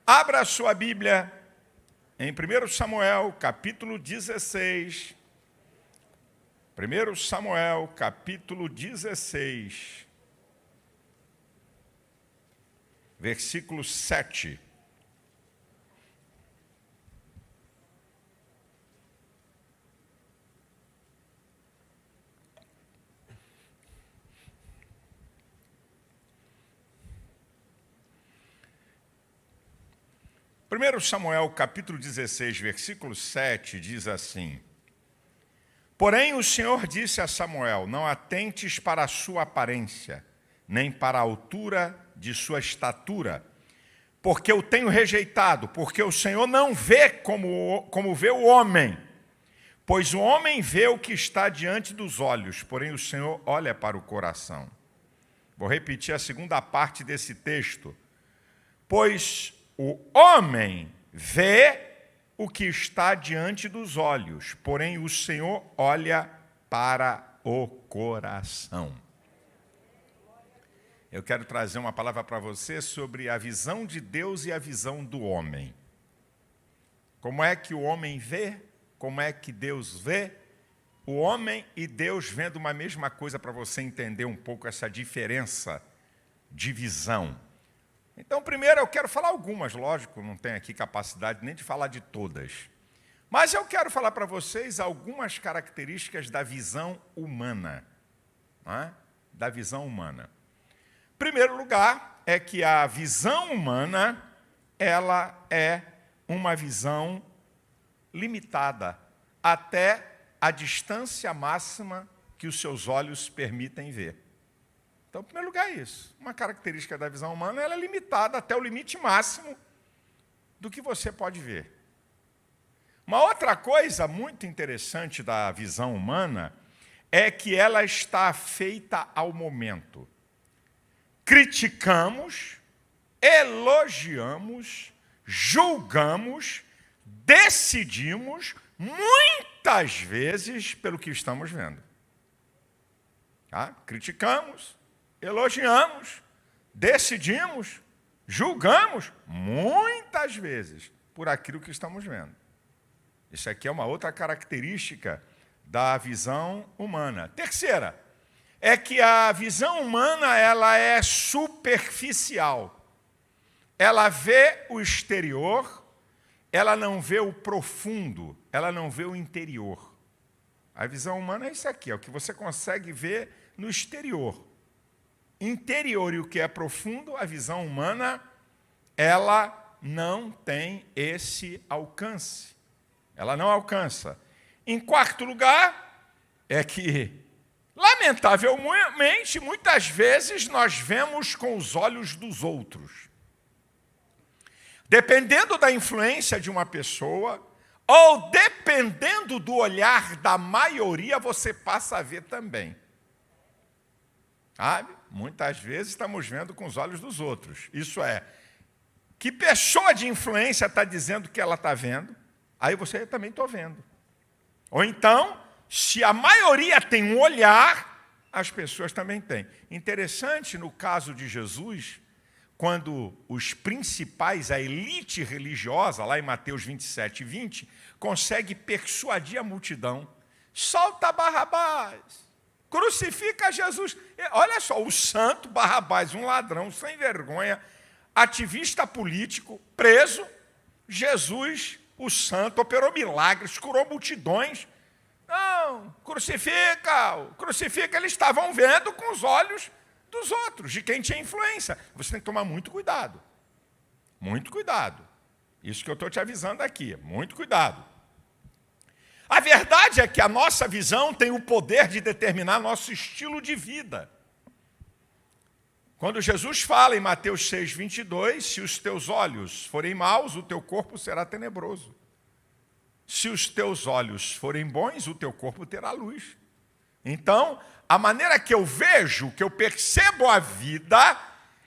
Abra a sua Bíblia em 1 Samuel, capítulo 16. 1 Samuel, capítulo 16, versículo 7. Primeiro Samuel, capítulo 16, versículo 7, diz assim: Porém o Senhor disse a Samuel, não atentes para a sua aparência, nem para a altura de sua estatura, porque eu tenho rejeitado, porque o Senhor não vê como vê o homem, pois o homem vê o que está diante dos olhos, porém o Senhor olha para o coração. Vou repetir a segunda parte desse texto. Pois o homem vê o que está diante dos olhos, porém o Senhor olha para o coração. Eu quero trazer uma palavra para você sobre a visão de Deus e a visão do homem. Como é que o homem vê? Como é que Deus vê? O homem e Deus vendo uma mesma coisa, para você entender um pouco essa diferença de visão. Então, primeiro eu quero falar algumas, lógico, não tenho aqui capacidade nem de falar de todas. Mas eu quero falar para vocês algumas características da visão humana. Da visão humana. Primeiro lugar, é que a visão humana, ela é uma visão limitada, até a distância máxima que os seus olhos permitem ver. Então, em primeiro lugar, é isso. Uma característica da visão humana, ela é limitada até o limite máximo do que você pode ver. Uma outra coisa muito interessante da visão humana é que ela está feita ao momento. Criticamos, elogiamos, julgamos, decidimos, muitas vezes, pelo que estamos vendo. Criticamos, elogiamos, decidimos, julgamos, muitas vezes, por aquilo que estamos vendo. Isso aqui é uma outra característica da visão humana. Terceira, é que a visão humana, ela é superficial. Ela vê o exterior, ela não vê o profundo, ela não vê o interior. A visão humana é isso aqui, é o que você consegue ver no exterior. Interior e o que é profundo, a visão humana, ela não tem esse alcance. Ela não alcança. Em quarto lugar, é que, lamentavelmente, muitas vezes nós vemos com os olhos dos outros. Dependendo da influência de uma pessoa, ou dependendo do olhar da maioria, você passa a ver também. Sabe? Muitas vezes estamos vendo com os olhos dos outros. Isso é, que pessoa de influência está dizendo que ela está vendo, aí você também está vendo. Ou então, se a maioria tem um olhar, as pessoas também têm. Interessante, no caso de Jesus, quando os principais, a elite religiosa, lá em Mateus 27 e 20, consegue persuadir a multidão, solta Barrabás, crucifica Jesus. Olha só, o santo Barrabás, um ladrão sem vergonha, ativista político, preso. Jesus, o santo, operou milagres, curou multidões. Não, crucifica. Eles estavam vendo com os olhos dos outros, de quem tinha influência. Você tem que tomar muito cuidado. Muito cuidado. Isso que eu estou te avisando aqui, muito cuidado. A verdade é que a nossa visão tem o poder de determinar nosso estilo de vida. Quando Jesus fala em Mateus 6, 22, se os teus olhos forem maus, o teu corpo será tenebroso. Se os teus olhos forem bons, o teu corpo terá luz. Então, a maneira que eu vejo, que eu percebo a vida,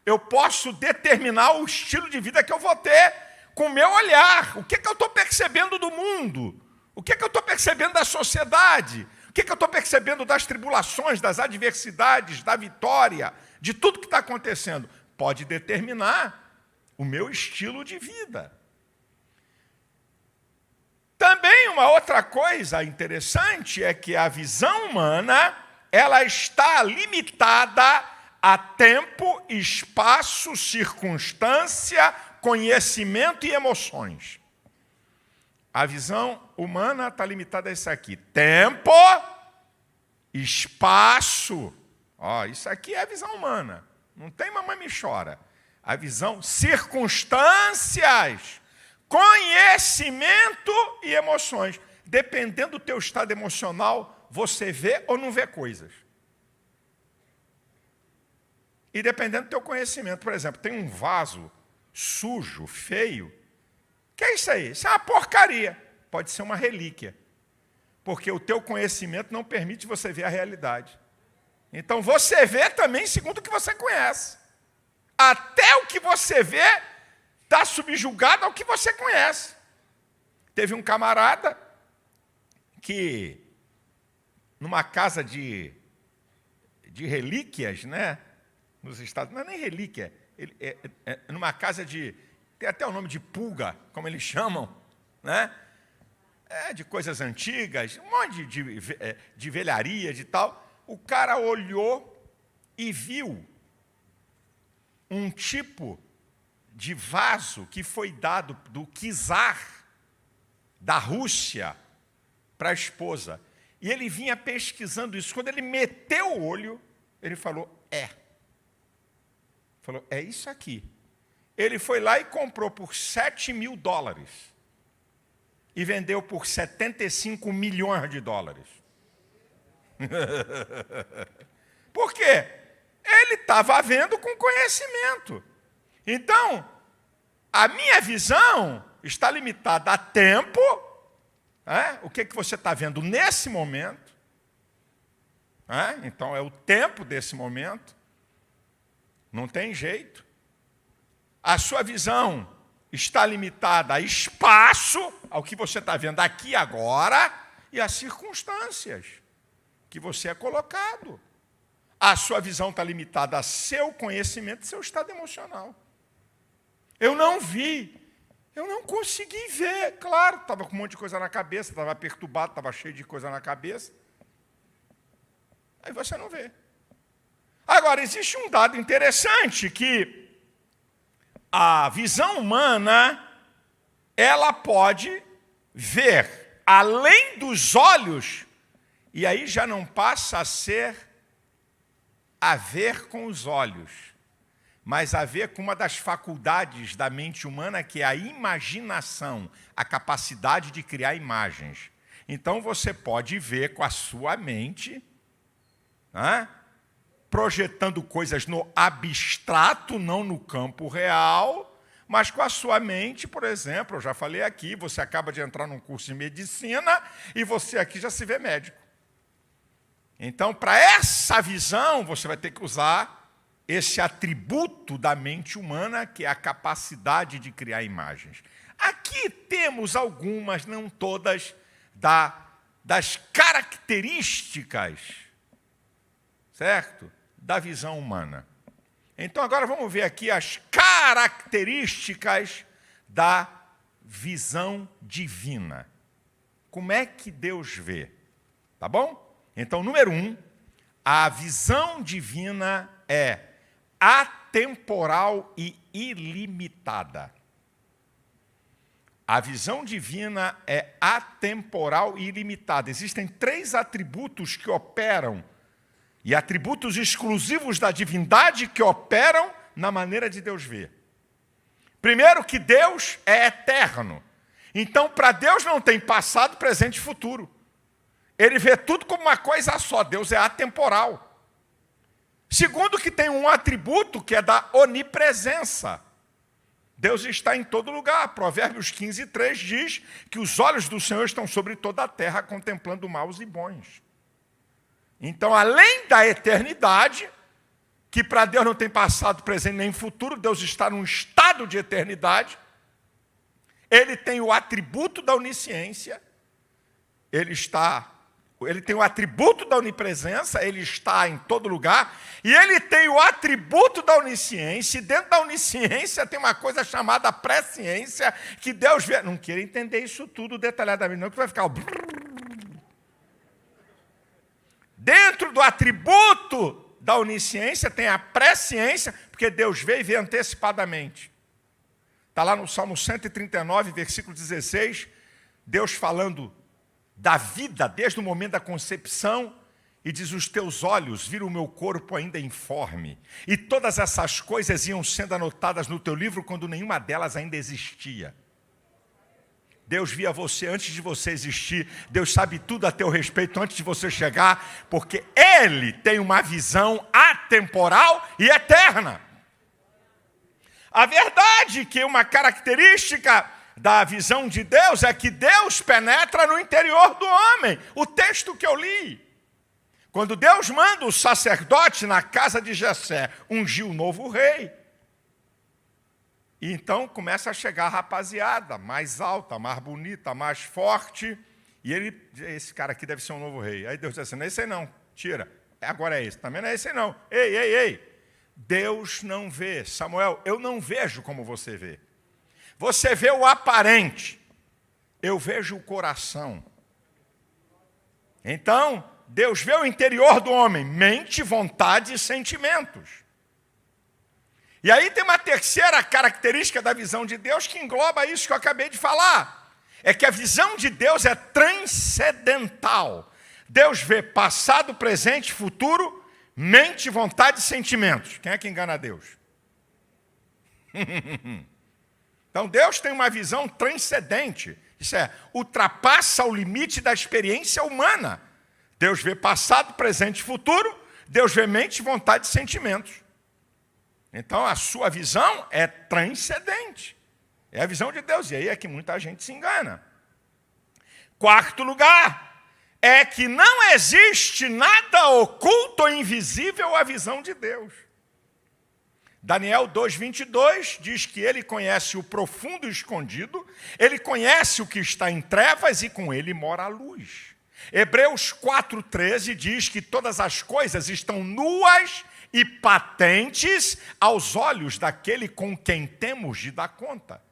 eu posso determinar o estilo de vida que eu vou ter com o meu olhar. O que eu estou percebendo do mundo? O que eu estou percebendo da sociedade? O que eu estou percebendo das tribulações, das adversidades, da vitória, de tudo que está acontecendo? Pode determinar o meu estilo de vida. Também uma outra coisa interessante é que a visão humana, ela está limitada a tempo, espaço, circunstância, conhecimento e emoções. A visão humana está limitada a isso aqui: tempo, espaço. Isso aqui é a visão humana. Não tem mamãe me chora. A visão, circunstâncias, conhecimento e emoções. Dependendo do teu estado emocional, você vê ou não vê coisas. E dependendo do teu conhecimento, por exemplo, tem um vaso sujo, feio. Que é isso aí? Isso é uma porcaria. Pode ser uma relíquia. Porque o teu conhecimento não permite você ver a realidade. Então você vê também segundo o que você conhece. Até o que você vê está subjugado ao que você conhece. Teve um camarada que, numa casa de relíquias, né? Nos Estados Unidos, não é nem relíquia, numa casa de, tem até o nome de pulga, como eles chamam, né? De coisas antigas, um monte de velharia, de tal. O cara olhou e viu um tipo de vaso que foi dado do czar da Rússia para a esposa. E ele vinha pesquisando isso. Quando ele meteu o olho, ele falou, Falou, é isso aqui. Ele foi lá e comprou por $7.000 e vendeu por $75 milhões. Por quê? Ele estava vendo com conhecimento. Então, a minha visão está limitada a tempo, o que você está vendo nesse momento. Então, é o tempo desse momento. Não tem jeito. A sua visão está limitada a espaço, ao que você está vendo aqui e agora, e a circunstâncias que você é colocado. A sua visão está limitada a seu conhecimento e seu estado emocional. Eu não vi, eu não consegui ver. Claro, estava com um monte de coisa na cabeça, estava perturbado, estava cheio de coisa na cabeça. Aí você não vê. Agora, existe um dado interessante, que a visão humana, ela pode ver além dos olhos, e aí já não passa a ser a ver com os olhos, mas a ver com uma das faculdades da mente humana, que é a imaginação, a capacidade de criar imagens. Então, você pode ver com a sua mente, projetando coisas no abstrato, não no campo real, mas com a sua mente, por exemplo, eu já falei aqui, você acaba de entrar num curso de medicina e você aqui já se vê médico. Então, para essa visão, você vai ter que usar esse atributo da mente humana, que é a capacidade de criar imagens. Aqui temos algumas, não todas, das características, certo? Da visão humana. Então, agora vamos ver aqui as características da visão divina. Como é que Deus vê? Tá bom? Então, número 1, a visão divina é atemporal e ilimitada. A visão divina é atemporal e ilimitada. Existem 3 atributos que operam, e atributos exclusivos da divindade que operam na maneira de Deus ver. Primeiro, que Deus é eterno. Então, para Deus não tem passado, presente e futuro. Ele vê tudo como uma coisa só. Deus é atemporal. Segundo, que tem um atributo que é da onipresença. Deus está em todo lugar. Provérbios 15:3 diz que os olhos do Senhor estão sobre toda a terra, contemplando maus e bons. Então, além da eternidade, que para Deus não tem passado, presente nem futuro, Deus está num estado de eternidade, ele tem o atributo da onisciência, ele está Ele tem o atributo da onipresença, ele está em todo lugar, e ele tem o atributo da onisciência, e dentro da onisciência tem uma coisa chamada presciência, que Deus vê. Não quero entender isso tudo detalhadamente, não, que vai ficar... Dentro do atributo da onisciência tem a presciência, porque Deus vê e vê antecipadamente. Está lá no Salmo 139, versículo 16, Deus falando da vida desde o momento da concepção, e diz: os teus olhos viram o meu corpo ainda informe, e todas essas coisas iam sendo anotadas no teu livro quando nenhuma delas ainda existia. Deus via você antes de você existir, Deus sabe tudo a teu respeito antes de você chegar, porque Ele tem uma visão atemporal e eterna. A verdade é que uma característica da visão de Deus é que Deus penetra no interior do homem. O texto que eu li. Quando Deus manda o sacerdote na casa de Jessé ungir o novo rei. E então começa a chegar a rapaziada, mais alta, mais bonita, mais forte. E esse cara aqui deve ser um novo rei. Aí Deus diz assim: não é esse aí não, tira. Agora é esse, também não é esse aí não. Ei. Deus não vê. Samuel, eu não vejo como você vê. Você vê o aparente, eu vejo o coração. Então, Deus vê o interior do homem, mente, vontade e sentimentos. E aí tem uma terceira característica da visão de Deus que engloba isso que eu acabei de falar. É que a visão de Deus é transcendental. Deus vê passado, presente, futuro, mente, vontade e sentimentos. Quem é que engana Deus? Então Deus tem uma visão transcendente. Isso é, ultrapassa o limite da experiência humana. Deus vê passado, presente e futuro. Deus vê mente, vontade e sentimentos. Então a sua visão é transcendente. É a visão de Deus. E aí é que muita gente se engana. Quarto lugar, é que não existe nada oculto ou invisível à visão de Deus. Daniel 2:22 diz que ele conhece o profundo e escondido, ele conhece o que está em trevas e com ele mora a luz. Hebreus 4:13 diz que todas as coisas estão nuas e patentes aos olhos daquele com quem temos de dar conta.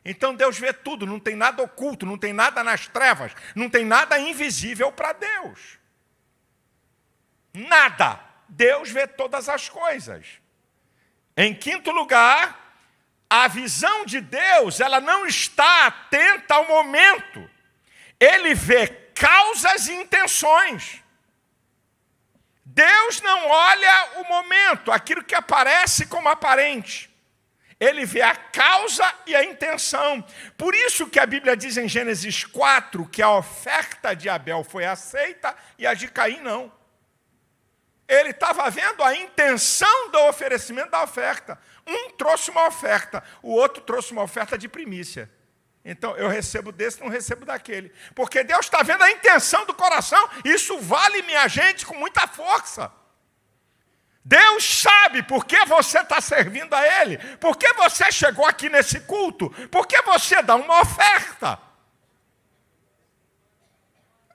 Então Deus vê tudo, não tem nada oculto, não tem nada nas trevas, não tem nada invisível para Deus. Nada. Deus vê todas as coisas. Em quinto lugar, a visão de Deus, ela não está atenta ao momento. Ele vê causas e intenções. Deus não olha o momento, aquilo que aparece como aparente. Ele vê a causa e a intenção. Por isso que a Bíblia diz em Gênesis 4 que a oferta de Abel foi aceita e a de Caim não. Ele estava vendo a intenção do oferecimento da oferta. Um trouxe uma oferta, o outro trouxe uma oferta de primícia. Então, eu recebo desse, não recebo daquele. Porque Deus está vendo a intenção do coração. Isso vale, minha gente, com muita força. Deus sabe por que você está servindo a Ele. Por que você chegou aqui nesse culto. Por que você dá uma oferta.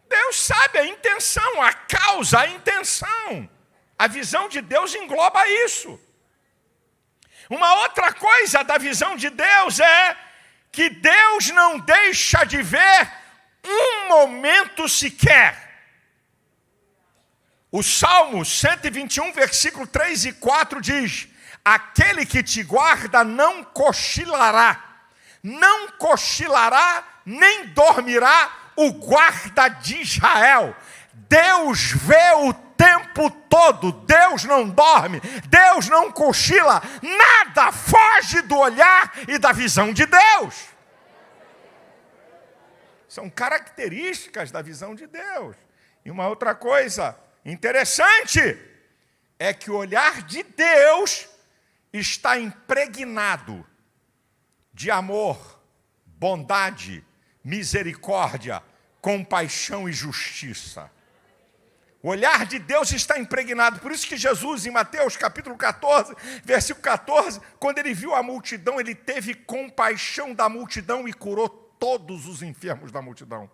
Deus sabe a intenção, a causa, a intenção. A visão de Deus engloba isso. Uma outra coisa da visão de Deus é que Deus não deixa de ver um momento sequer. O Salmo 121, versículo 3 e 4 diz: aquele que te guarda não cochilará, nem dormirá o guarda de Israel. Deus vê o tempo todo, Deus não dorme, Deus não cochila, nada foge do olhar e da visão de Deus. São características da visão de Deus. E uma outra coisa interessante é que o olhar de Deus está impregnado de amor, bondade, misericórdia, compaixão e justiça. O olhar de Deus está impregnado. Por isso que Jesus, em Mateus capítulo 14, versículo 14, quando ele viu a multidão, ele teve compaixão da multidão e curou todos os enfermos da multidão.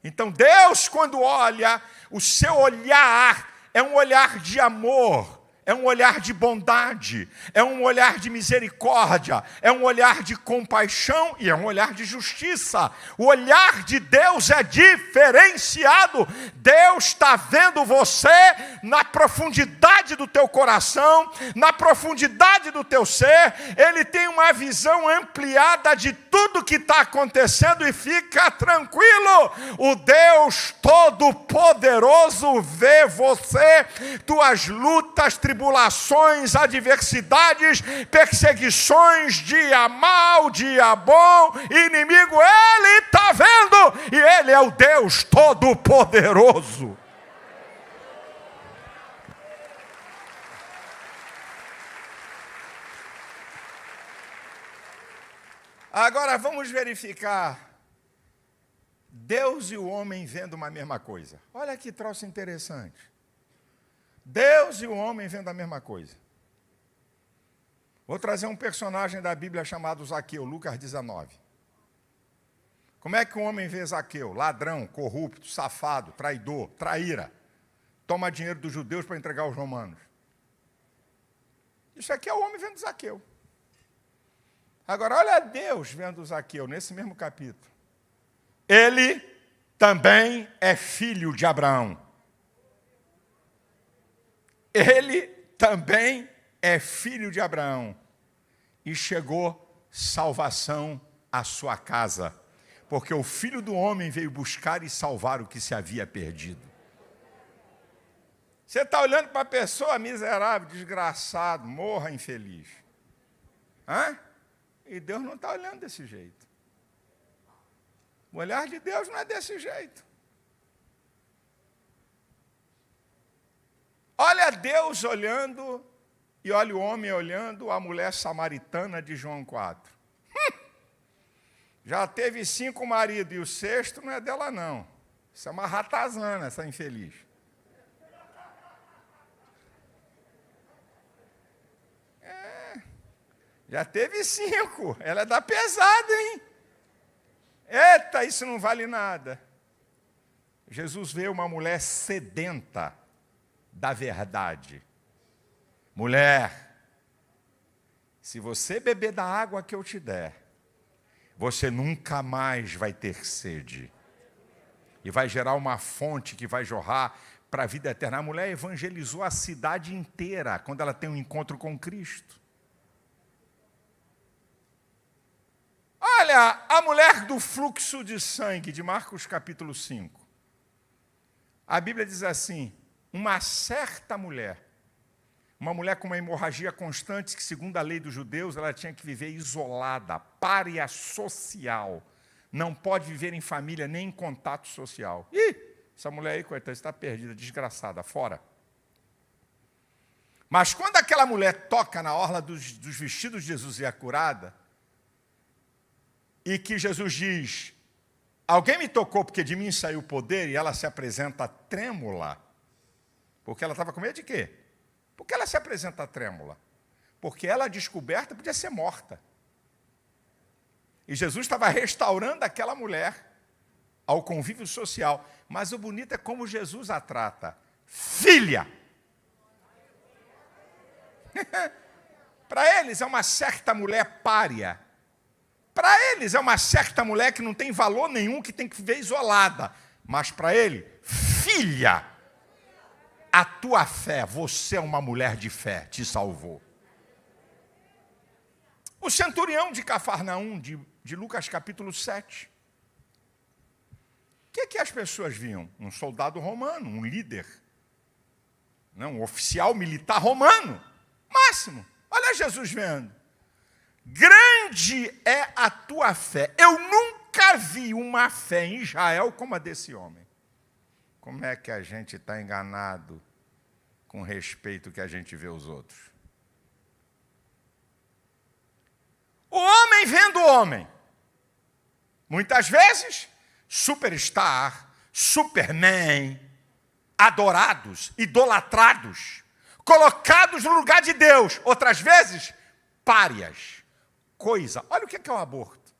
Então Deus, quando olha, o seu olhar é um olhar de amor, é um olhar de bondade, é um olhar de misericórdia, é um olhar de compaixão e é um olhar de justiça. O olhar de Deus é diferenciado. Deus está vendo você na profundidade do teu coração, na profundidade do teu ser. Ele tem uma visão ampliada de tudo que está acontecendo e fica tranquilo. O Deus Todo-Poderoso vê você, tuas lutas, tribulações, adversidades, perseguições, dia mal, dia bom, inimigo, Ele está vendo, e Ele é o Deus Todo-Poderoso. Agora vamos verificar Deus e o homem vendo uma mesma coisa. Olha que troço interessante. Deus e o homem vendo a mesma coisa. Vou trazer um personagem da Bíblia chamado Zaqueu, Lucas 19. Como é que o homem vê Zaqueu? Ladrão, corrupto, safado, traidor, traíra. Toma dinheiro dos judeus para entregar aos romanos. Isso aqui é o homem vendo Zaqueu. Agora, olha Deus vendo Zaqueu, nesse mesmo capítulo. Ele também é filho de Abraão. Ele também é filho de Abraão. E chegou salvação à sua casa. Porque o Filho do Homem veio buscar e salvar o que se havia perdido. Você está olhando para a pessoa miserável, desgraçado, morra infeliz. Hã? E Deus não está olhando desse jeito. O olhar de Deus não é desse jeito. Olha Deus olhando e olha o homem olhando a mulher samaritana de João 4. Já teve 5 maridos e o 6º não é dela não. Isso é uma ratazana, essa infeliz. Já teve 5. Ela é da pesada, hein? Eita, isso não vale nada. Jesus vê uma mulher sedenta da verdade. Mulher, se você beber da água que eu te der, você nunca mais vai ter sede. E vai gerar uma fonte que vai jorrar para a vida eterna. A mulher evangelizou a cidade inteira quando ela tem um encontro com Cristo. Olha, a mulher do fluxo de sangue, de Marcos capítulo 5. A Bíblia diz assim, uma certa mulher, uma mulher com uma hemorragia constante, que segundo a lei dos judeus, ela tinha que viver isolada, pária social, não pode viver em família, nem em contato social. Ih, essa mulher aí, coitada, está perdida, desgraçada, fora. Mas quando aquela mulher toca na orla dos vestidos de Jesus e é curada, e que Jesus diz, alguém me tocou porque de mim saiu o poder, e ela se apresenta trêmula, porque ela estava com medo de quê? Por que ela se apresenta trêmula? Porque ela, descoberta, podia ser morta. E Jesus estava restaurando aquela mulher ao convívio social. Mas o bonito é como Jesus a trata. Filha! Para eles é uma certa mulher pária. Para eles é uma certa mulher que não tem valor nenhum, que tem que viver isolada. Mas para ele, filha, a tua fé, você é uma mulher de fé, te salvou. O centurião de Cafarnaum, de Lucas capítulo 7. O que as pessoas viam? Um soldado romano, um líder, um oficial militar romano, máximo. Olha Jesus vendo. Grande é a tua fé. Eu nunca vi uma fé em Israel como a desse homem. Como é que a gente está enganado com respeito que a gente vê os outros? O homem vendo o homem. Muitas vezes, superstar, superman, adorados, idolatrados, colocados no lugar de Deus. Outras vezes, párias. Coisa. Olha o que é o aborto.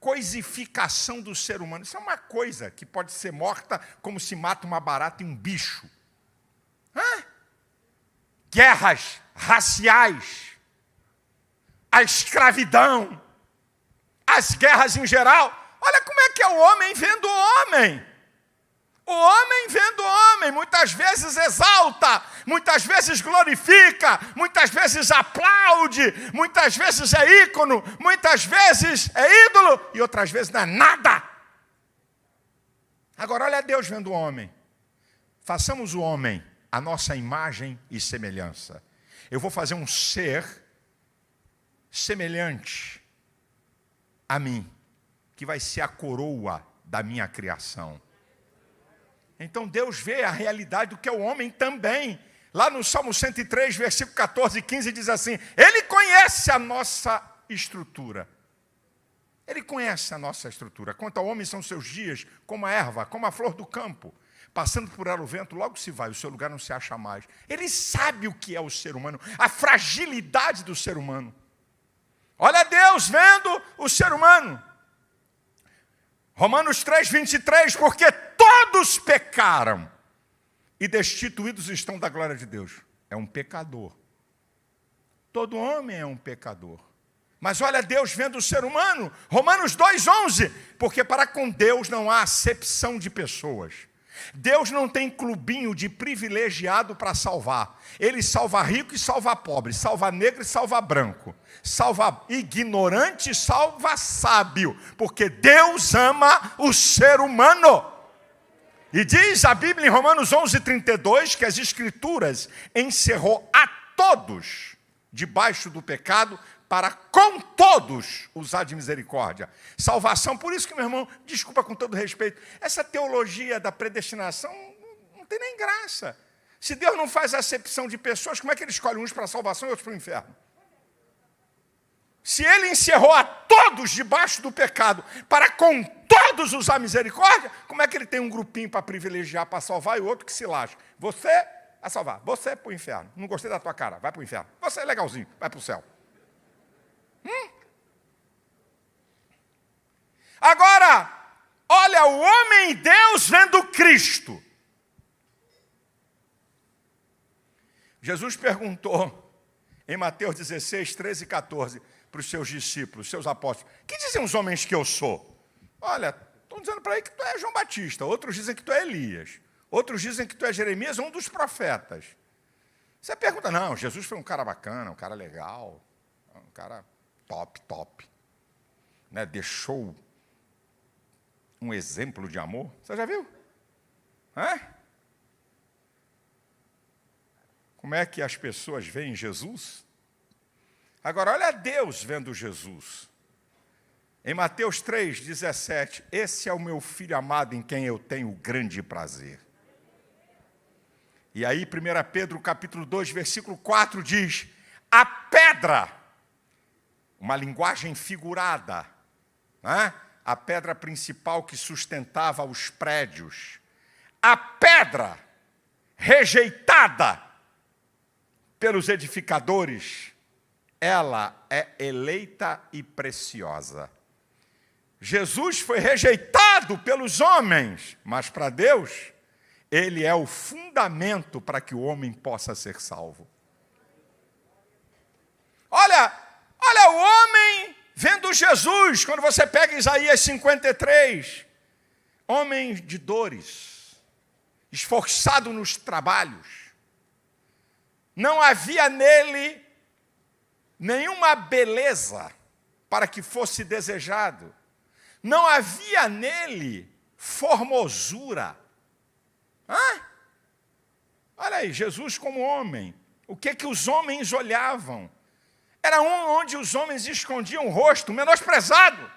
coisificação do ser humano. Isso é uma coisa que pode ser morta como se mata uma barata e um bicho. Guerras raciais, a escravidão, as guerras em geral. Olha como é que é o homem vendo o homem. O homem vendo o homem, muitas vezes exalta, muitas vezes glorifica, muitas vezes aplaude, muitas vezes é ícone, muitas vezes é ídolo e outras vezes não é nada. Agora olha Deus vendo o homem. Façamos o homem a nossa imagem e semelhança. Eu vou fazer um ser semelhante a mim, que vai ser a coroa da minha criação. Então Deus vê a realidade do que é o homem também. Lá no Salmo 103, versículo 14 e 15, diz assim: Ele conhece a nossa estrutura. Ele conhece a nossa estrutura. Quanto ao homem são seus dias, como a erva, como a flor do campo. Passando por ela o vento, logo se vai, o seu lugar não se acha mais. Ele sabe o que é o ser humano, a fragilidade do ser humano. Olha Deus vendo o ser humano. Romanos 3, 23, porque todos pecaram e destituídos estão da glória de Deus. É um pecador. Todo homem é um pecador. Mas olha Deus vendo o ser humano. Romanos 2, 11, porque para com Deus não há acepção de pessoas. Deus não tem clubinho de privilegiado para salvar. Ele salva rico e salva pobre, salva negro e salva branco, salva ignorante e salva sábio, porque Deus ama o ser humano. E diz a Bíblia em Romanos 11, 32, que as Escrituras encerrou a todos debaixo do pecado, para com todos usar de misericórdia. Salvação, por isso que, meu irmão, desculpa com todo respeito, essa teologia da predestinação não tem nem graça. Se Deus não faz acepção de pessoas, como é que ele escolhe uns para a salvação e outros para o inferno? Se ele encerrou a todos debaixo do pecado, para com todos usar misericórdia, como é que ele tem um grupinho para privilegiar, para salvar e outro que se lasca? Você a salvar, você para o inferno. Não gostei da tua cara, vai para o inferno. Você é legalzinho, vai para o céu. Agora, olha o homem Deus vendo Cristo. Jesus perguntou em Mateus 16, 13 e 14 para os seus discípulos, seus apóstolos: que dizem os homens que eu sou? Olha, estão dizendo para aí que tu é João Batista, outros dizem que tu é Elias, outros dizem que tu é Jeremias, um dos profetas. Você pergunta: não, Jesus foi um cara bacana, um cara legal, um cara top, né? Deixou um exemplo de amor. Você já viu? Como é que as pessoas veem Jesus? Agora, olha Deus vendo Jesus. Em Mateus 3, 17, esse é o meu filho amado em quem eu tenho grande prazer. E aí, 1 Pedro capítulo 2, versículo 4 diz: a pedra, uma linguagem figurada, a pedra principal que sustentava os prédios, a pedra rejeitada pelos edificadores, ela é eleita e preciosa. Jesus foi rejeitado pelos homens, mas para Deus, ele é o fundamento para que o homem possa ser salvo. Olha o homem vendo Jesus, quando você pega Isaías 53, homem de dores, esforçado nos trabalhos, não havia nele nenhuma beleza para que fosse desejado, não havia nele formosura. Olha aí, Jesus como homem, o que os homens olhavam? Era onde os homens escondiam o rosto, menosprezado.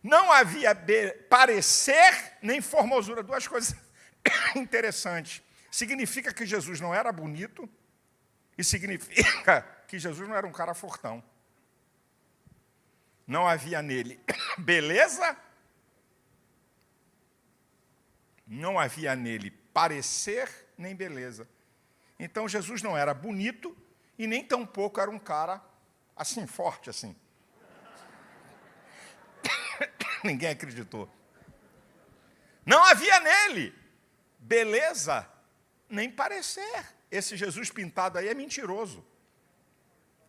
Não havia parecer nem formosura. Duas coisas interessantes. Significa que Jesus não era bonito e significa que Jesus não era um cara fortão. Não havia nele beleza, não havia nele parecer nem beleza. Então Jesus não era bonito e nem tampouco era um cara assim, forte assim. Ninguém acreditou. Não havia nele beleza nem parecer. Esse Jesus pintado aí é mentiroso.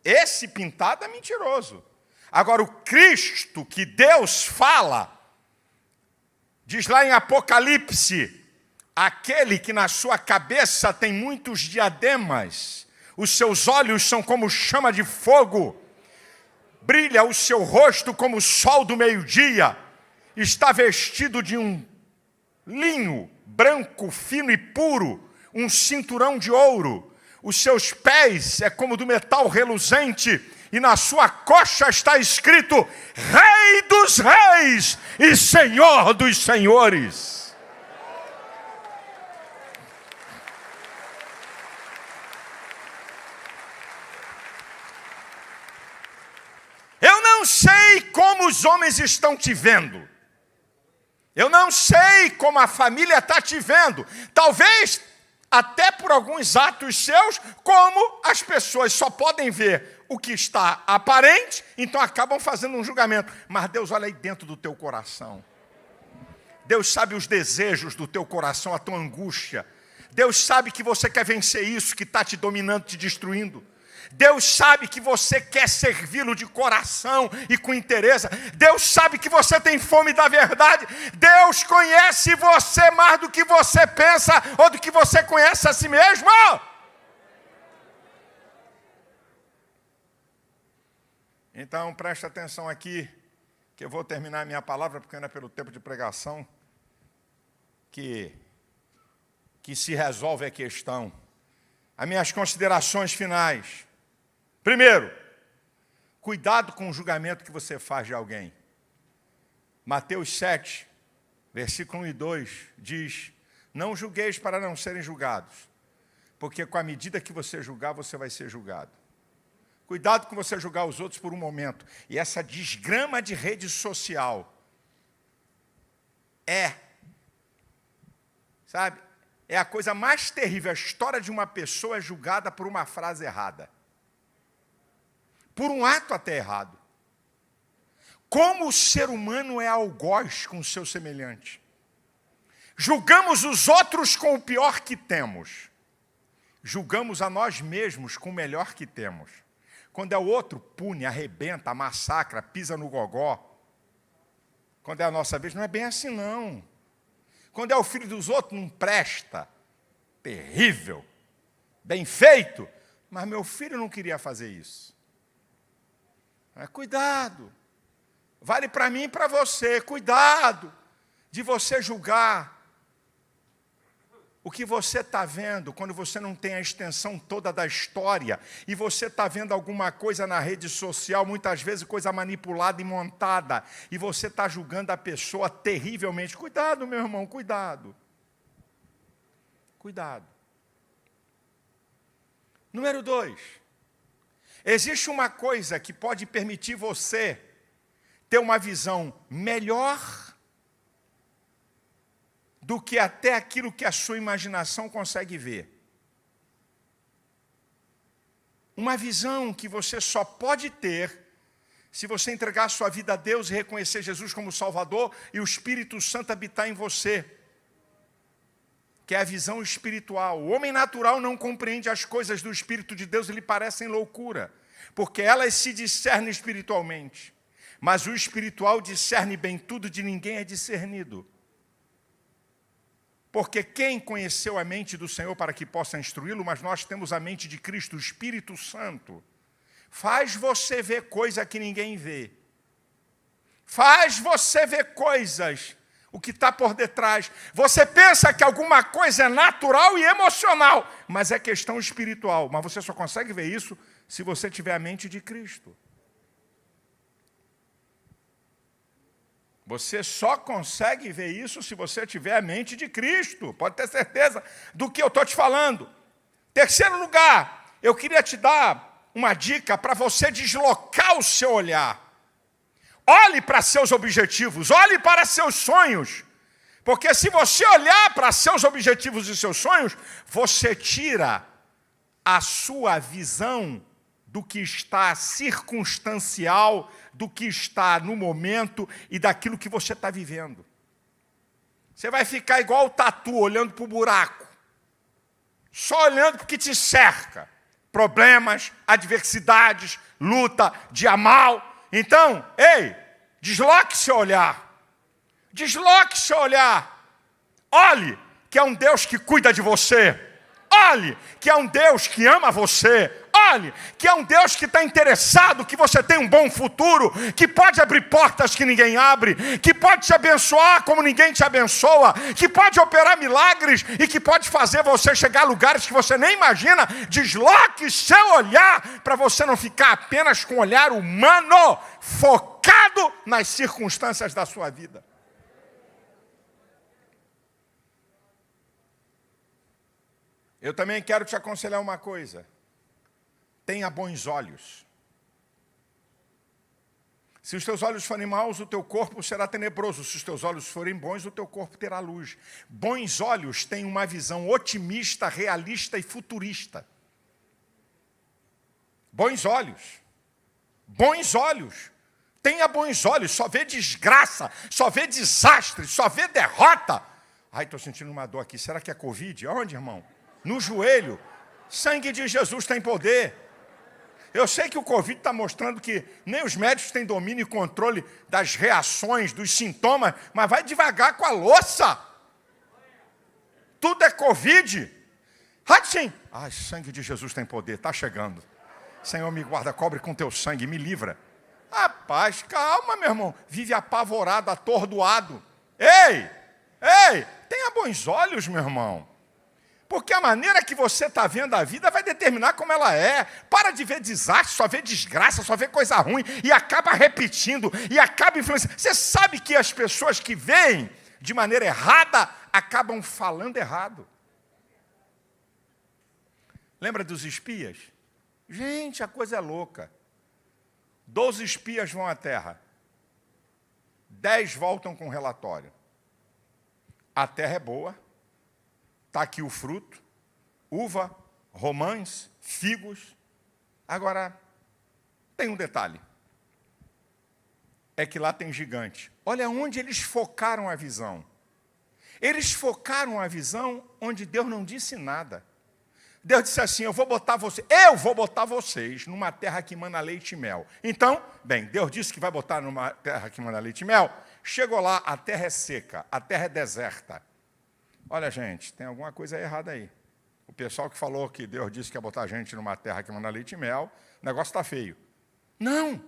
Esse pintado é mentiroso. Agora, o Cristo que Deus fala, diz lá em Apocalipse, aquele que na sua cabeça tem muitos diademas, os seus olhos são como chama de fogo, brilha o seu rosto como o sol do meio-dia, está vestido de um linho branco, fino e puro, um cinturão de ouro, os seus pés é como do metal reluzente, e na sua coxa está escrito, Rei dos Reis e Senhor dos Senhores. Eu não sei como os homens estão te vendo. Eu não sei como a família está te vendo. Talvez até por alguns atos seus, como as pessoas só podem ver o que está aparente, então acabam fazendo um julgamento. Mas Deus olha aí dentro do teu coração. Deus sabe os desejos do teu coração, a tua angústia. Deus sabe que você quer vencer isso que está te dominando, te destruindo. Deus sabe que você quer servi-lo de coração e com interesse. Deus sabe que você tem fome da verdade. Deus conhece você mais do que você pensa ou do que você conhece a si mesmo. Então, preste atenção aqui, que eu vou terminar a minha palavra, porque ainda é pelo tempo de pregação que se resolve a questão. As minhas considerações finais. Primeiro, cuidado com o julgamento que você faz de alguém. Mateus 7, versículo 1 e 2, diz, não julgueis para não serem julgados, porque com a medida que você julgar, você vai ser julgado. Cuidado com você julgar os outros por um momento. E essa desgrama de rede social é a coisa mais terrível. A história de uma pessoa é julgada por uma frase errada. Por um ato até errado. Como o ser humano é algoz com o seu semelhante. Julgamos os outros com o pior que temos. Julgamos a nós mesmos com o melhor que temos. Quando é o outro, pune, arrebenta, massacra, pisa no gogó. Quando é a nossa vez, não é bem assim não. Quando é o filho dos outros, não presta. Terrível. Bem feito. Mas meu filho não queria fazer isso. Cuidado. Vale para mim e para você. Cuidado de você julgar o que você está vendo quando você não tem a extensão toda da história e você está vendo alguma coisa na rede social, muitas vezes coisa manipulada e montada, e você está julgando a pessoa terrivelmente. Cuidado, meu irmão, cuidado. Cuidado. Número 2. Existe uma coisa que pode permitir você ter uma visão melhor do que até aquilo que a sua imaginação consegue ver. Uma visão que você só pode ter se você entregar a sua vida a Deus e reconhecer Jesus como Salvador e o Espírito Santo habitar em você. Que é a visão espiritual. O homem natural não compreende as coisas do Espírito de Deus e lhe parecem loucura, porque elas se discernem espiritualmente. Mas o espiritual discerne bem tudo, de ninguém é discernido. Porque quem conheceu a mente do Senhor para que possa instruí-lo, mas nós temos a mente de Cristo, o Espírito Santo. Faz você ver coisa que ninguém vê. Faz você ver coisas, o que está por detrás. Você pensa que alguma coisa é natural e emocional, mas é questão espiritual. Mas você só consegue ver isso se você tiver a mente de Cristo. Você só consegue ver isso se você tiver a mente de Cristo. Pode ter certeza do que eu estou te falando. Terceiro lugar, eu queria te dar uma dica para você deslocar o seu olhar. Olhe para seus objetivos, olhe para seus sonhos. Porque se você olhar para seus objetivos e seus sonhos, você tira a sua visão do que está circunstancial, do que está no momento e daquilo que você está vivendo. Você vai ficar igual o tatu, olhando para o buraco. Só olhando para o que te cerca. Problemas, adversidades, luta, dia mal. Então, ei, desloque seu olhar. Desloque seu olhar. Olhe que é um Deus que cuida de você. Olhe que é um Deus que ama você. Olhe que é um Deus que está interessado que você tenha um bom futuro, que pode abrir portas que ninguém abre, que pode te abençoar como ninguém te abençoa, que pode operar milagres e que pode fazer você chegar a lugares que você nem imagina. Desloque seu olhar para você não ficar apenas com o olhar humano, focado nas circunstâncias da sua vida. Eu também quero te aconselhar uma coisa. Tenha bons olhos. Se os teus olhos forem maus, o teu corpo será tenebroso. Se os teus olhos forem bons, o teu corpo terá luz. Bons olhos têm uma visão otimista, realista e futurista. Bons olhos. Bons olhos. Tenha bons olhos. Só vê desgraça, só vê desastre, só vê derrota. Ai, estou sentindo uma dor aqui. Será que é Covid? Onde, irmão? No joelho. Sangue de Jesus tem poder. Eu sei que o Covid está mostrando que nem os médicos têm domínio e controle das reações, dos sintomas, mas vai devagar com a louça. Tudo é Covid. Sim. Ai, sangue de Jesus tem poder, está chegando. Senhor, me guarda, cobre com teu sangue, me livra. Rapaz, calma, meu irmão. Vive apavorado, atordoado. Ei, tenha bons olhos, meu irmão. Porque a maneira que você está vendo a vida vai determinar como ela é. Para de ver desastre, só vê desgraça, só vê coisa ruim, e acaba repetindo, e acaba influenciando. Você sabe que as pessoas que veem de maneira errada, acabam falando errado. Lembra dos espias? Gente, a coisa é louca. 12 espias vão à terra. 10 voltam com relatório. A terra é boa. Está aqui o fruto, uva, romãs, figos. Agora, tem um detalhe. É que lá tem gigante. Olha onde eles focaram a visão. Eles focaram a visão onde Deus não disse nada. Deus disse assim, eu vou botar vocês numa terra que mana leite e mel. Então, bem, Deus disse que vai botar numa terra que mana leite e mel. Chegou lá, a terra é seca, a terra é deserta. Olha, gente, tem alguma coisa errada aí. O pessoal que falou que Deus disse que ia botar a gente numa terra que manda leite e mel, o negócio está feio. Não.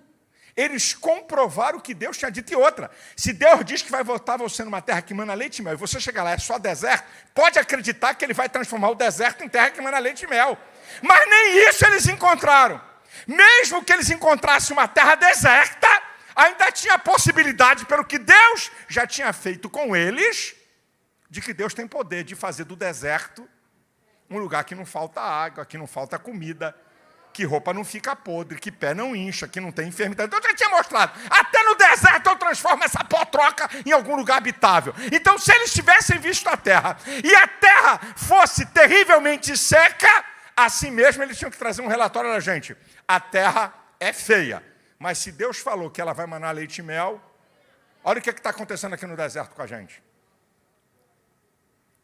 Eles comprovaram o que Deus tinha dito. E outra, se Deus diz que vai botar você numa terra que manda leite e mel, e você chegar lá é só deserto, pode acreditar que ele vai transformar o deserto em terra que manda leite e mel. Mas nem isso eles encontraram. Mesmo que eles encontrassem uma terra deserta, ainda tinha a possibilidade, pelo que Deus já tinha feito com eles, de que Deus tem poder de fazer do deserto um lugar que não falta água, que não falta comida, que roupa não fica podre, que pé não incha, que não tem enfermidade. Então, eu já tinha mostrado. Até no deserto eu transformo essa potroca em algum lugar habitável. Então, se eles tivessem visto a terra, e a terra fosse terrivelmente seca, assim mesmo eles tinham que trazer um relatório da gente. A terra é feia, mas se Deus falou que ela vai manar leite e mel, olha o que está acontecendo aqui no deserto com a gente.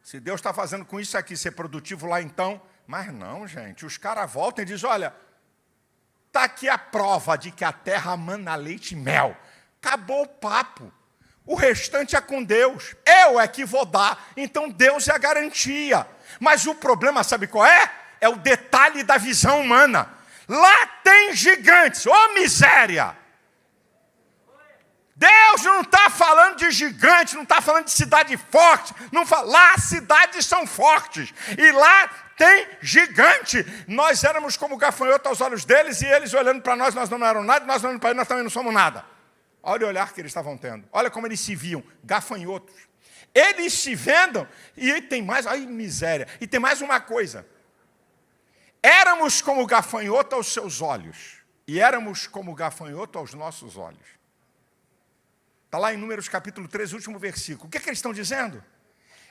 Se Deus está fazendo com isso aqui ser produtivo lá então, mas não, gente. Os caras voltam e dizem, olha, está aqui a prova de que a terra mana leite e mel. Acabou o papo. O restante é com Deus. Eu é que vou dar. Então Deus é a garantia. Mas o problema, sabe qual é? É o detalhe da visão humana. Lá tem gigantes. Ô miséria! Deus não está falando de gigante, não está falando de cidade forte. Lá as cidades são fortes. E lá tem gigante. Nós éramos como gafanhoto aos olhos deles, e eles olhando para nós não eram nada, nós olhando para eles, nós também não somos nada. Olha o olhar que eles estavam tendo. Olha como eles se viam, gafanhotos. Eles se vendam, e tem mais, ai miséria, e tem mais uma coisa. Éramos como gafanhoto aos seus olhos, e éramos como gafanhoto aos nossos olhos. Está lá em Números capítulo 13, último versículo. O que eles estão dizendo?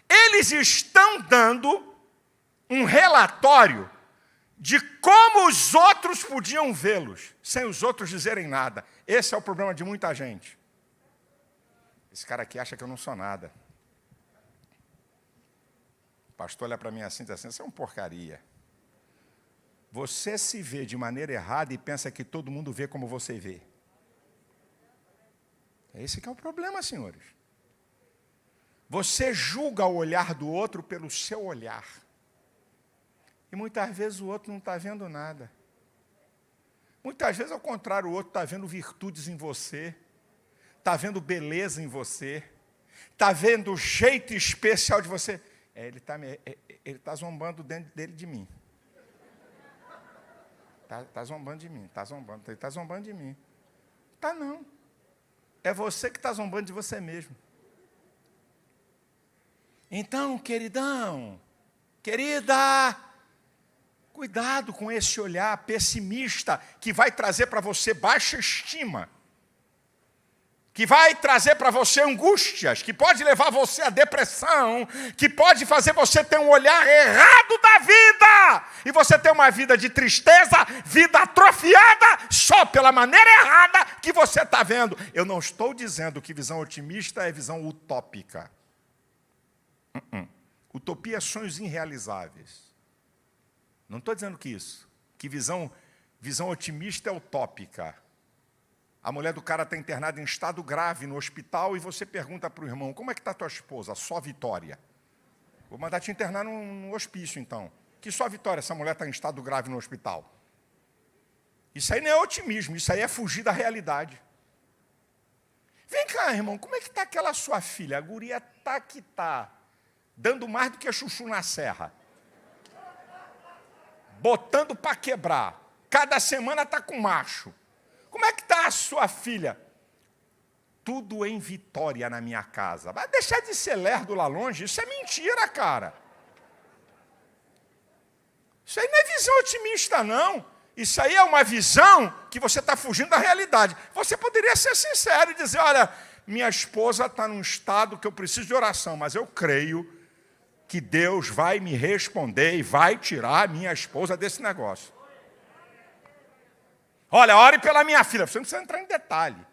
Eles estão dando um relatório de como os outros podiam vê-los, sem os outros dizerem nada. Esse é o problema de muita gente. Esse cara aqui acha que eu não sou nada. O pastor olha para mim assim e diz assim, você é uma porcaria. Você se vê de maneira errada e pensa que todo mundo vê como você vê. Esse que é o problema, senhores. Você julga o olhar do outro pelo seu olhar. E muitas vezes o outro não está vendo nada. Muitas vezes, ao contrário, o outro está vendo virtudes em você, está vendo beleza em você, está vendo o jeito especial de você. Ele está zombando dentro dele de mim. Está zombando de mim, está zombando, ele está zombando de mim. Está não. É você que está zombando de você mesmo. Então, queridão, querida, cuidado com esse olhar pessimista que vai trazer para você baixa estima, que vai trazer para você angústias, que pode levar você à depressão, que pode fazer você ter um olhar errado da vida, e você ter uma vida de tristeza, vida atrofiada, só pela maneira errada que você está vendo. Eu não estou dizendo que visão otimista é visão utópica. Utopia é sonhos irrealizáveis. Não estou dizendo que visão otimista é utópica. A mulher do cara está internada em estado grave no hospital e você pergunta para o irmão, como é que está a tua esposa? Só Vitória. Vou mandar te internar num hospício, então. Que só Vitória, essa mulher está em estado grave no hospital. Isso aí não é otimismo, isso aí é fugir da realidade. Vem cá, irmão, como é que está aquela sua filha? A guria está que está, dando mais do que a chuchu na serra. Botando para quebrar. Cada semana está com macho. Como é que está a sua filha? Tudo em vitória na minha casa. Vai deixar de ser lerdo lá longe? Isso é mentira, cara. Isso aí não é visão otimista, não. Isso aí é uma visão que você está fugindo da realidade. Você poderia ser sincero e dizer, olha, minha esposa está num estado que eu preciso de oração, mas eu creio que Deus vai me responder e vai tirar a minha esposa desse negócio. Olha, ore pela minha filha. Você não precisa entrar em detalhe.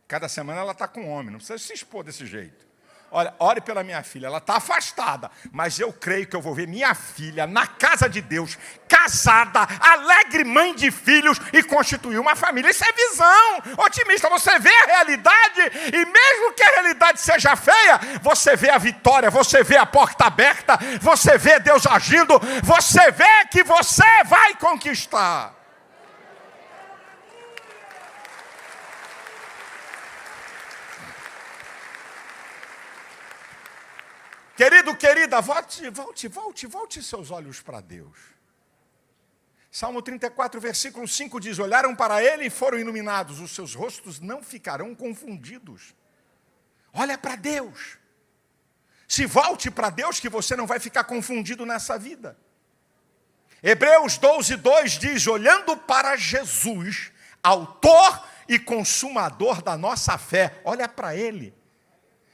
Cada semana ela está com um homem, não precisa se expor desse jeito. Olha, ore pela minha filha, ela está afastada, mas eu creio que eu vou ver minha filha na casa de Deus, casada, alegre mãe de filhos e constituir uma família. Isso é visão otimista. Você vê a realidade e mesmo que a realidade seja feia, você vê a vitória, você vê a porta aberta, você vê Deus agindo, você vê que você vai conquistar. Querido, querida, volte seus olhos para Deus. Salmo 34, versículo 5 diz, olharam para ele e foram iluminados, os seus rostos não ficarão confundidos. Olha para Deus. Se volte para Deus que você não vai ficar confundido nessa vida. Hebreus 12, 2 diz, olhando para Jesus, autor e consumador da nossa fé. Olha para ele.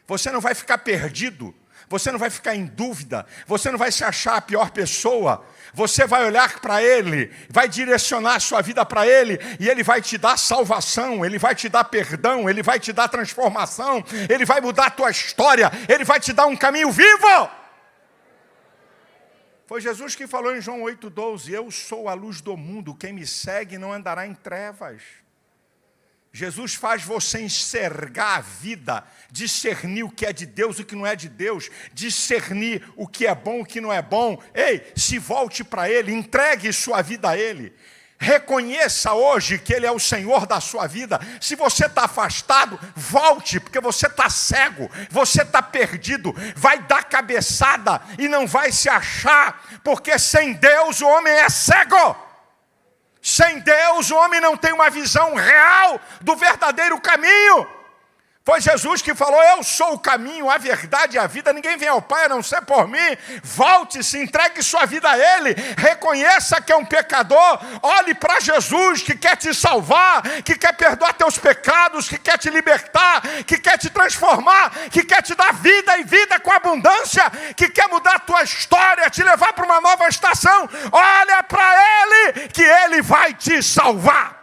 Você não vai ficar perdido. Você não vai ficar em dúvida, você não vai se achar a pior pessoa, você vai olhar para Ele, vai direcionar a sua vida para Ele, e Ele vai te dar salvação, Ele vai te dar perdão, Ele vai te dar transformação, Ele vai mudar a tua história, Ele vai te dar um caminho vivo. Foi Jesus que falou em João 8,12, eu sou a luz do mundo, quem me segue não andará em trevas. Jesus faz você enxergar a vida, discernir o que é de Deus e o que não é de Deus, discernir o que é bom e o que não é bom. Ei, se volte para Ele, entregue sua vida a Ele. Reconheça hoje que Ele é o Senhor da sua vida. Se você está afastado, volte, porque você está cego, você está perdido, vai dar cabeçada e não vai se achar, porque sem Deus o homem é cego. Sem Deus, o homem não tem uma visão real do verdadeiro caminho. Foi Jesus que falou: eu sou o caminho, a verdade e a vida, ninguém vem ao Pai a não ser por mim. Volte-se, entregue sua vida a Ele, reconheça que é um pecador, olhe para Jesus que quer te salvar, que quer perdoar teus pecados, que quer te libertar, que quer te transformar, que quer te dar vida e vida com abundância, que quer mudar a tua história, te levar para uma nova estação. Olha para Ele, que Ele vai te salvar.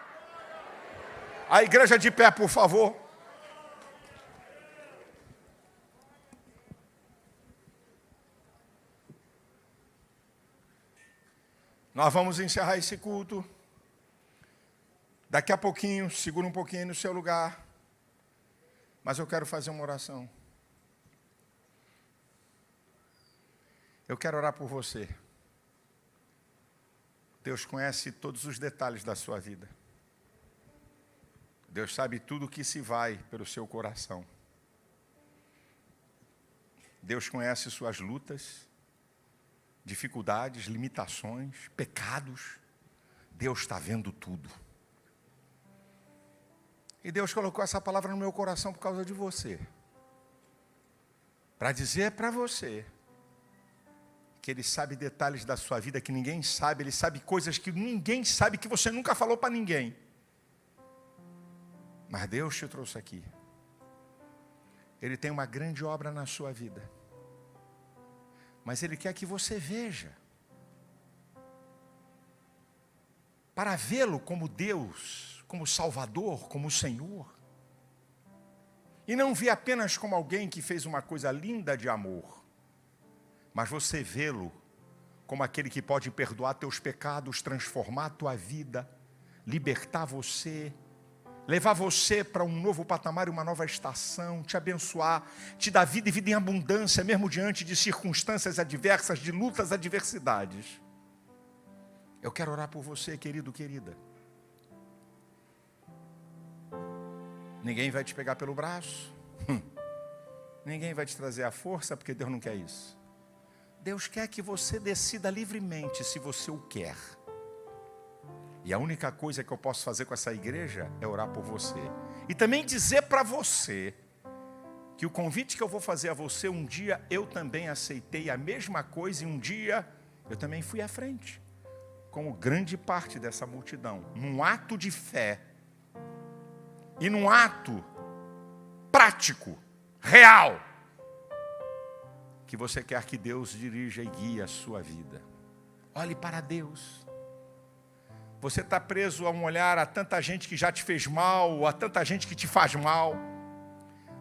A igreja de pé, por favor. Nós vamos encerrar esse culto. Daqui a pouquinho, segura um pouquinho no seu lugar. Mas eu quero fazer uma oração. Eu quero orar por você. Deus conhece todos os detalhes da sua vida. Deus sabe tudo o que se vai pelo seu coração. Deus conhece suas lutas, dificuldades, limitações, pecados. Deus está vendo tudo. E Deus colocou essa palavra no meu coração por causa de você. Para dizer para você que Ele sabe detalhes da sua vida que ninguém sabe. Ele sabe coisas que ninguém sabe, que você nunca falou para ninguém. Mas Deus te trouxe aqui. Ele tem uma grande obra na sua vida. Mas Ele quer que você veja. Para vê-lo como Deus, como Salvador, como Senhor. E não ver apenas como alguém que fez uma coisa linda de amor. Mas você vê-lo como aquele que pode perdoar teus pecados, transformar a tua vida, libertar você, levar você para um novo patamar, uma nova estação, te abençoar, te dar vida e vida em abundância, mesmo diante de circunstâncias adversas, de lutas, adversidades. Eu quero orar por você, querido, querida. Ninguém vai te pegar pelo braço. Ninguém vai te trazer a força, porque Deus não quer isso. Deus quer que você decida livremente se você o quer. E a única coisa que eu posso fazer com essa igreja é orar por você. E também dizer para você que o convite que eu vou fazer a você, um dia eu também aceitei a mesma coisa e um dia eu também fui à frente. Como grande parte dessa multidão. Num ato de fé. E num ato prático, real. Que você quer que Deus dirija e guie a sua vida. Olhe para Deus. Você está preso a um olhar a tanta gente que já te fez mal, a tanta gente que te faz mal.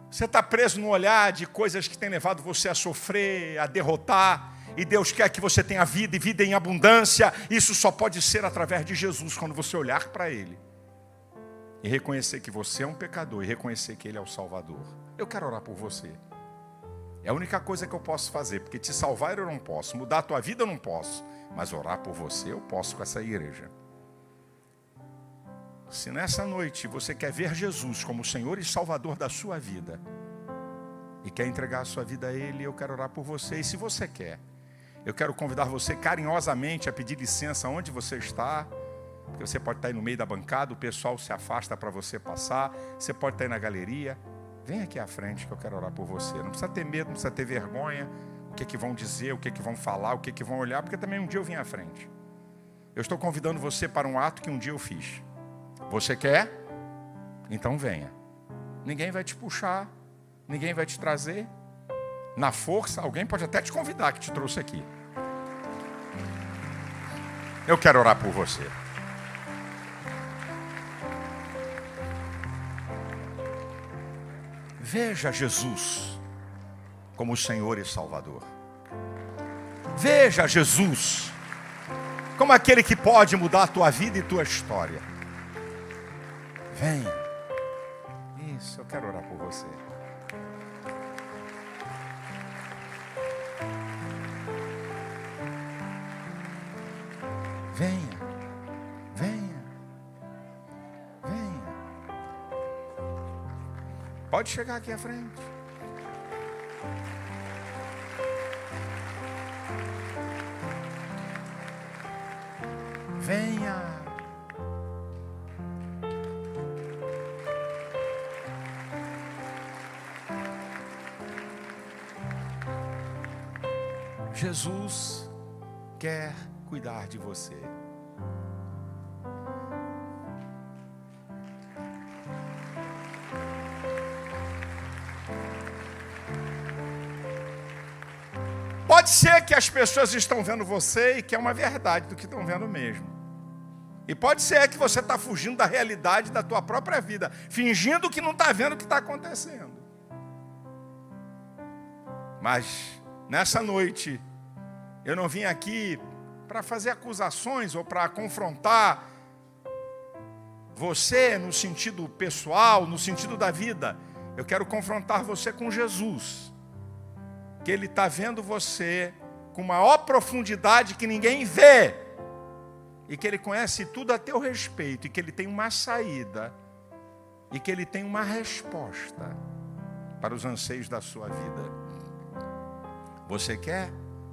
Você está preso no olhar de coisas que têm levado você a sofrer, a derrotar. E Deus quer que você tenha vida e vida em abundância. Isso só pode ser através de Jesus, quando você olhar para Ele. E reconhecer que você é um pecador e reconhecer que Ele é o Salvador. Eu quero orar por você. É a única coisa que eu posso fazer, porque te salvar eu não posso, mudar a tua vida eu não posso. Mas orar por você eu posso com essa igreja. Se nessa noite você quer ver Jesus como Senhor e Salvador da sua vida e quer entregar a sua vida a Ele, eu quero orar por você. E se você quer, eu quero convidar você carinhosamente a pedir licença onde você está, porque você pode estar aí no meio da bancada, o pessoal se afasta para você passar, você pode estar aí na galeria. Vem aqui à frente que eu quero orar por você. Não precisa ter medo, não precisa ter vergonha, o que vão dizer, o que vão falar, o que vão olhar, porque também um dia eu vim à frente. Eu estou convidando você para um ato que um dia eu fiz. Você quer? Então venha. Ninguém vai te puxar, ninguém vai te trazer. Na força, alguém pode até te convidar que te trouxe aqui. Eu quero orar por você. Veja Jesus como o Senhor e Salvador. Veja Jesus como aquele que pode mudar a tua vida e tua história. Venha. Isso, eu quero orar por você. Venha. Venha. Venha. Pode chegar aqui à frente. Venha. Jesus quer cuidar de você. Pode ser que as pessoas estão vendo você e que é uma verdade do que estão vendo mesmo. E pode ser que você está fugindo da realidade da tua própria vida, fingindo que não está vendo o que está acontecendo. Mas nessa noite, eu não vim aqui para fazer acusações ou para confrontar você no sentido pessoal, no sentido da vida. Eu quero confrontar você com Jesus. Que Ele está vendo você com maior profundidade que ninguém vê. E que Ele conhece tudo a teu respeito. E que Ele tem uma saída. E que Ele tem uma resposta para os anseios da sua vida. Você quer?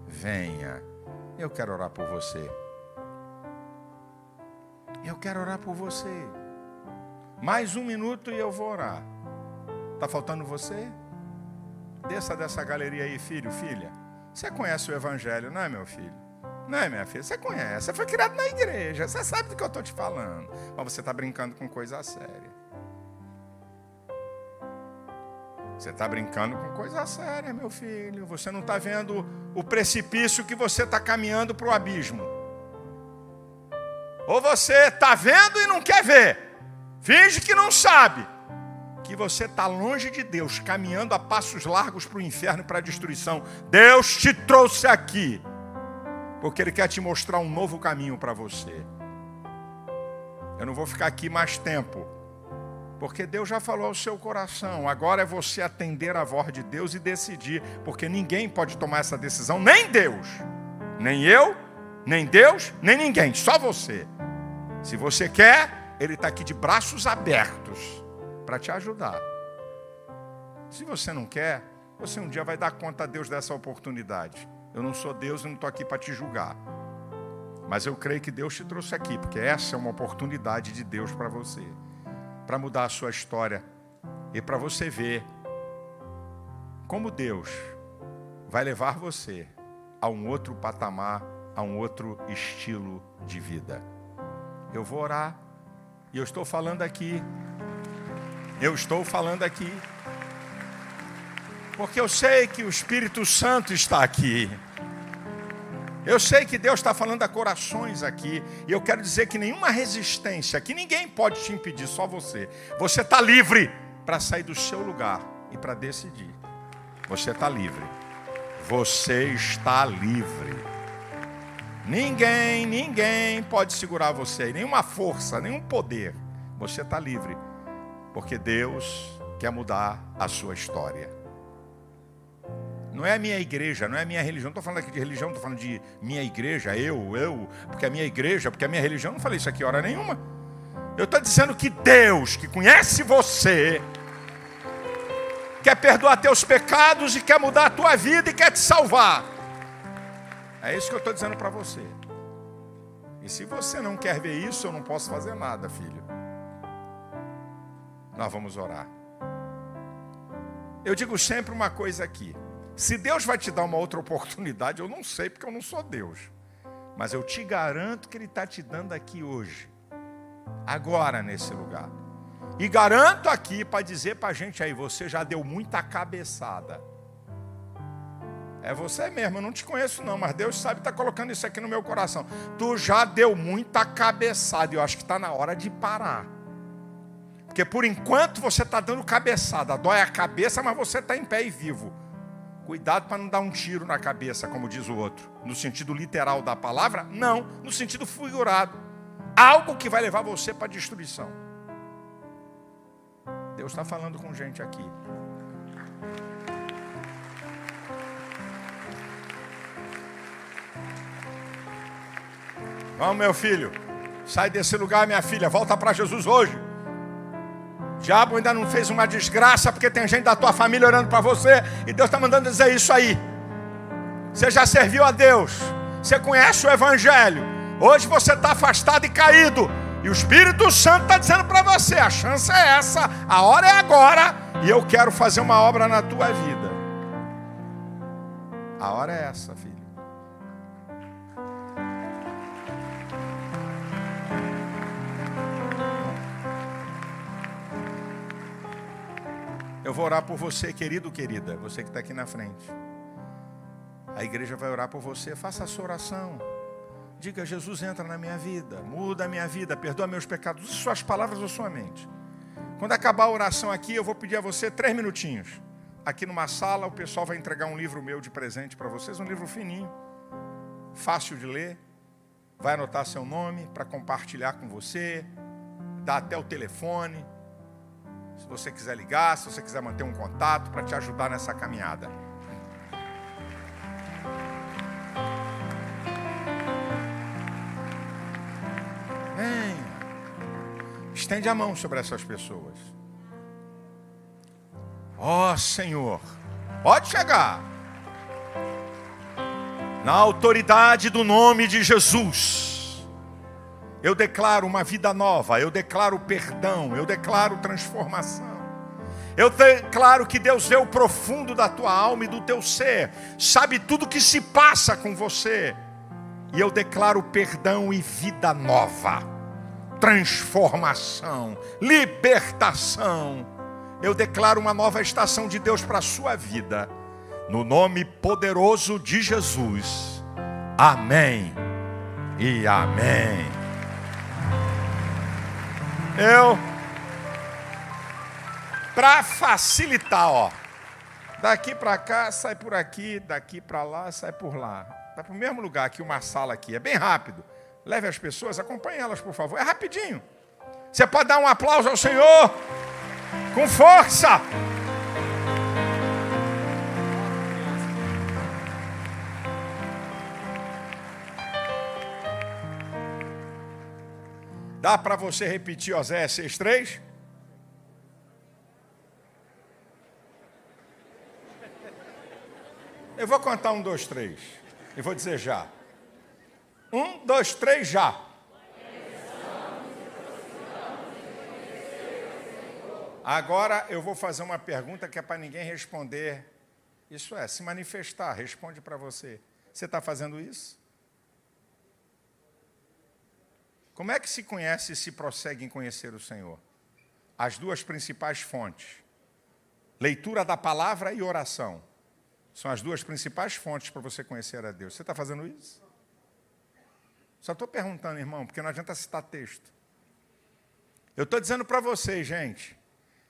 Venha. Eu quero orar por você. Eu quero orar por você. Mais 1 minuto e eu vou orar. Está faltando você? Desça dessa galeria aí, filho, filha. Você conhece o Evangelho, não é, meu filho? Não é, minha filha? Você conhece. Você foi criado na igreja. Você sabe do que eu estou te falando. Mas você está brincando com coisa séria. Você está brincando com coisa séria, meu filho. Você não está vendo o precipício que você está caminhando para o abismo. Ou você está vendo e não quer ver. Finge que não sabe. Que você está longe de Deus, caminhando a passos largos para o inferno e para a destruição. Deus te trouxe aqui, porque Ele quer te mostrar um novo caminho para você. Eu não vou ficar aqui mais tempo, porque Deus já falou ao seu coração. Agora é você atender a voz de Deus e decidir, porque ninguém pode tomar essa decisão, nem Deus, nem eu, nem Deus, nem ninguém, só você. Se você quer, Ele está aqui de braços abertos para te ajudar. Se você não quer, você um dia vai dar conta a Deus dessa oportunidade. Eu não sou Deus e não estou aqui para te julgar. Mas eu creio que Deus te trouxe aqui, porque essa é uma oportunidade de Deus para você. Para mudar a sua história. E para você ver como Deus vai levar você a um outro patamar, a um outro estilo de vida. Eu vou orar. E eu estou falando aqui. Porque eu sei que o Espírito Santo está aqui. Eu sei que Deus está falando a corações aqui. E eu quero dizer que nenhuma resistência, que ninguém pode te impedir, só você. Você está livre para sair do seu lugar e para decidir. Você está livre. Você está livre. Ninguém pode segurar você. Nenhuma força, nenhum poder. Você está livre. Porque Deus quer mudar a sua história. Não é a minha igreja, não é a minha religião. Não estou falando aqui de religião, estou falando de minha igreja, eu, porque a minha igreja, porque a minha religião. Não falei isso aqui hora nenhuma. Eu estou dizendo que Deus, que conhece você, quer perdoar teus pecados e quer mudar a tua vida e quer te salvar. É isso que eu estou dizendo para você. E se você não quer ver isso, eu não posso fazer nada, filho. Nós vamos orar. Eu digo sempre uma coisa aqui. Se Deus vai te dar uma outra oportunidade, eu não sei, porque eu não sou Deus. Mas eu te garanto que Ele está te dando aqui hoje. Agora, nesse lugar. E garanto aqui para dizer para a gente aí, você já deu muita cabeçada. É você mesmo, eu não te conheço não, mas Deus sabe que está colocando isso aqui no meu coração. Tu já deu muita cabeçada e eu acho que está na hora de parar. Porque por enquanto você está dando cabeçada, dói a cabeça, mas você está em pé e vivo. Cuidado para não dar um tiro na cabeça, como diz o outro. No sentido literal da palavra, não, no sentido figurado. Algo que vai levar você para a destruição. Deus está falando com gente aqui. Vamos, meu filho. Sai desse lugar, minha filha. Volta para Jesus hoje. O diabo ainda não fez uma desgraça, porque tem gente da tua família orando para você. E Deus está mandando dizer isso aí. Você já serviu a Deus. Você conhece o Evangelho. Hoje você está afastado e caído. E o Espírito Santo está dizendo para você, a chance é essa, a hora é agora. E eu quero fazer uma obra na tua vida. A hora é essa, filho. vou orar por você, querido, querida, você que está aqui na frente. A igreja vai orar por você, faça a sua oração. Diga: Jesus, entra na minha vida, muda a minha vida, perdoa meus pecados. Use suas palavras ou sua mente. Quando acabar a oração aqui, eu vou pedir a você 3 minutinhos. Aqui numa sala, o pessoal vai entregar um livro meu de presente para vocês, um livro fininho, fácil de ler. Vai anotar seu nome para compartilhar com você, dá até o telefone, se você quiser ligar, se você quiser manter um contato para te ajudar nessa caminhada. Venha, estende a mão sobre essas pessoas. Ó Senhor, pode chegar. Na autoridade do nome de Jesus, eu declaro uma vida nova, eu declaro perdão, eu declaro transformação. Eu declaro que Deus vê o profundo da tua alma e do teu ser, sabe tudo que se passa com você. E eu declaro perdão e vida nova, transformação, libertação. Eu declaro uma nova estação de Deus para a sua vida. No nome poderoso de Jesus. Amém e amém. Para facilitar, daqui para cá, sai por aqui, daqui para lá, sai por lá. Vai para o mesmo lugar aqui, uma sala aqui, é bem rápido. Leve as pessoas, acompanhe elas, por favor, é rapidinho. Você pode dar um aplauso ao Senhor, com força. Dá para você repetir Oséias 6:3? Eu vou contar 1, 2, 3. E vou dizer já. 1, 2, 3, já. Agora eu vou fazer uma pergunta que é para ninguém responder. Isso é, se manifestar, responde para você. Você está fazendo isso? Como é que se conhece e se prossegue em conhecer o Senhor? As 2 principais fontes. Leitura da palavra e oração. São as 2 principais fontes para você conhecer a Deus. Você está fazendo isso? Só estou perguntando, irmão, porque não adianta citar texto. Eu estou dizendo para vocês, gente,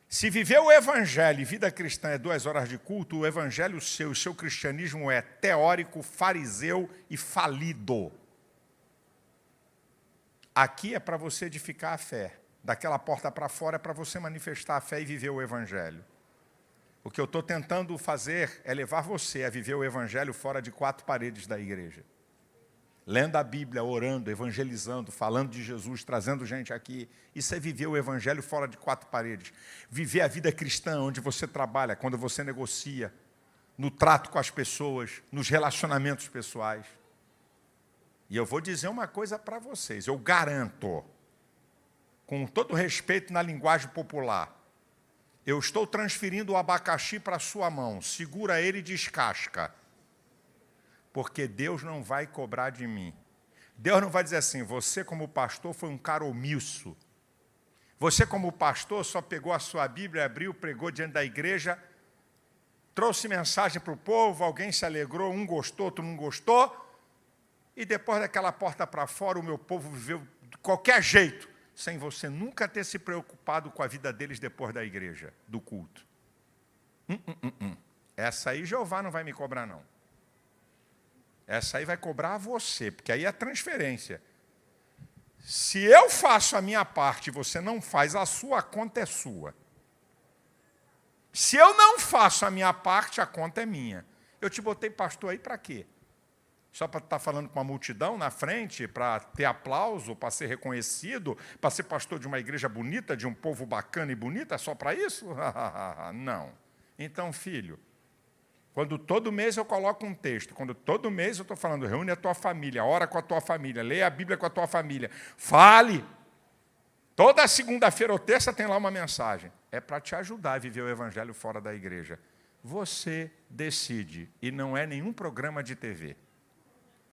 se viver o evangelho e vida cristã é 2 horas de culto, o evangelho seu, o seu cristianismo é teórico, fariseu e falido. Aqui é para você edificar a fé. Daquela porta para fora é para você manifestar a fé e viver o evangelho. O que eu estou tentando fazer é levar você a viver o evangelho fora de 4 paredes da igreja. Lendo a Bíblia, orando, evangelizando, falando de Jesus, trazendo gente aqui. Isso é viver o evangelho fora de 4 paredes. Viver a vida cristã onde você trabalha, quando você negocia, no trato com as pessoas, nos relacionamentos pessoais. E eu vou dizer uma coisa para vocês, eu garanto, com todo respeito na linguagem popular, eu estou transferindo o abacaxi para a sua mão, segura ele e descasca, porque Deus não vai cobrar de mim. Deus não vai dizer assim: você como pastor foi um cara omisso, você como pastor só pegou a sua Bíblia, abriu, pregou diante da igreja, trouxe mensagem para o povo, alguém se alegrou, um gostou, outro não gostou, e depois daquela porta para fora, o meu povo viveu de qualquer jeito, sem você nunca ter se preocupado com a vida deles depois da igreja, do culto. Essa aí Jeová não vai me cobrar, não. Essa aí vai cobrar a você, porque aí é transferência. Se eu faço a minha parte e você não faz, a sua conta é sua. Se eu não faço a minha parte, a conta é minha. Eu te botei pastor aí para quê? Só para estar falando com uma multidão na frente, para ter aplauso, para ser reconhecido, para ser pastor de uma igreja bonita, de um povo bacana e bonito, é só para isso? Não. Então, filho, quando todo mês eu coloco um texto, quando todo mês eu estou falando, reúne a tua família, ora com a tua família, leia a Bíblia com a tua família, fale. Toda segunda-feira ou terça tem lá uma mensagem. É para te ajudar a viver o evangelho fora da igreja. Você decide, e não é nenhum programa de TV.